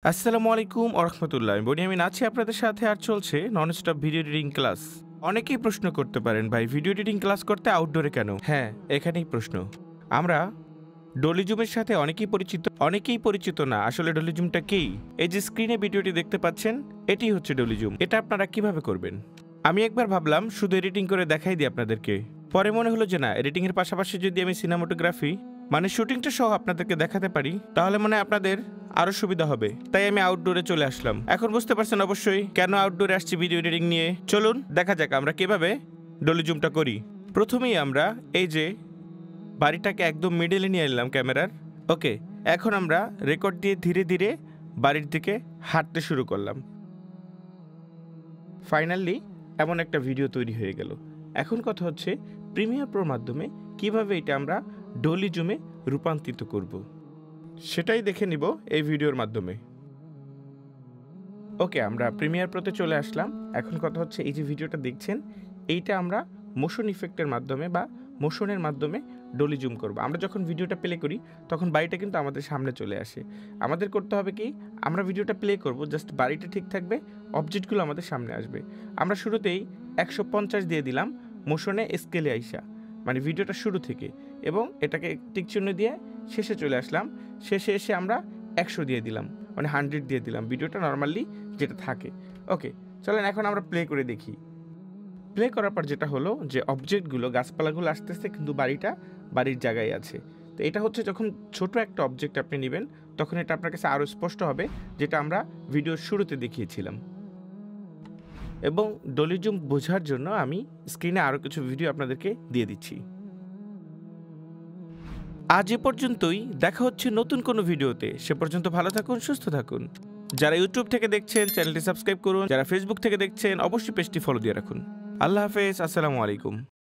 আসসালামু আলাইকুম ওরহমতুল্লাহ। বনিয়ামিন আছি আপনাদের সাথে, আর চলছে non stop video editing class. অনেকেই প্রশ্ন করতে পারেন, ভাই ভিডিও এডিটিং ক্লাস করতে আউটডোরে কেন? হ্যাঁ, এখানেই প্রশ্ন। আমরা ডলিজুমের সাথে অনেকেই পরিচিত না। আসলে ডলিজুমটা কি? এই যে স্ক্রিনে ভিডিওটি দেখতে পাচ্ছেন, এটি হচ্ছে ডলিজুম। এটা আপনারা কিভাবে করবেন? আমি একবার ভাবলাম শুধু এডিটিং করে দেখাই দিই আপনাদেরকে। পরে মনে হলো যে না, এডিটিং এর পাশাপাশি যদি আমি সিনেমাটোগ্রাফি মানে শুটিংটা সহ আপনাদেরকে দেখাতে পারি, তাহলে মনে হয় আপনাদের আরো সুবিধা হবে। তাই আমি আউটডোরে চলে আসলাম। এখন বুঝতে পারছেন অবশ্যই কেন আউটডোরে আসছি ভিডিও এডিটিং নিয়ে। চলুন দেখা যাক আমরা কিভাবে ডলিজুমটা করি। প্রথমেই আমরা এই যে বাড়িটাকে একদম মিডলে নিয়ে এলাম ক্যামেরার। ওকে, এখন আমরা রেকর্ড দিয়ে ধীরে ধীরে বাড়ির দিকে হাঁটতে শুরু করলাম। ফাইনালি এমন একটা ভিডিও তৈরি হয়ে গেল। এখন কথা হচ্ছে প্রিমিয়ার প্রোর মাধ্যমে কিভাবে এটা আমরা ডলিজুমে রূপান্তরিত করব, সেটাই দেখে নিব এই ভিডিওর মাধ্যমে। ওকে, আমরা প্রিমিয়ার প্রোতে চলে আসলাম। এখন কথা হচ্ছে এই যে ভিডিওটা দেখছেন, এইটা আমরা মোশন ইফেক্টের মাধ্যমে বা মোশনের মাধ্যমে ডলিজুম করব। আমরা যখন ভিডিওটা প্লে করি তখন বাড়িটা কিন্তু আমাদের সামনে চলে আসে। আমাদের করতে হবে কি, আমরা ভিডিওটা প্লে করব, জাস্ট বাড়িটা ঠিক থাকবে, অবজেক্টগুলো আমাদের সামনে আসবে। আমরা শুরুতেই 150 দিয়ে দিলাম মোশনে স্কেলে আইসা, মানে ভিডিওটা শুরু থেকে, এবং এটাকে টিকচিহ্ন দিয়ে শেষে চলে আসলাম। শেষে এসে আমরা 100 দিয়ে দিলাম, মানে 100 দিয়ে দিলাম, ভিডিওটা নর্মালি যেটা থাকে। ওকে, চলেন এখন আমরা প্লে করে দেখি। প্লে করার পর যেটা হলো যে অবজেক্টগুলো, গাছপালাগুলো আসতেছে, কিন্তু বাড়িটা বাড়ির জায়গায় আছে। তো এটা হচ্ছে যখন ছোট একটা অবজেক্ট আপনি নেবেন, তখন এটা আপনার কাছে আরও স্পষ্ট হবে, যেটা আমরা ভিডিওর শুরুতে দেখিয়েছিলাম। এবং ডলিজুম বোঝার জন্য আমি স্ক্রিনে আরও কিছু ভিডিও আপনাদেরকে দিয়ে দিচ্ছি। আজ এ পর্যন্তই, দেখা হচ্ছে নতুন কোনো ভিডিওতে। সে পর্যন্ত ভালো থাকুন, সুস্থ থাকুন। যারা ইউটিউব থেকে দেখছেন চ্যানেলটি সাবস্ক্রাইব করুন, যারা ফেসবুক থেকে দেখছেন অবশ্যই পেজটি ফলো দিয়ে রাখুন। আল্লাহ হাফেজ, আসসালামু আলাইকুম।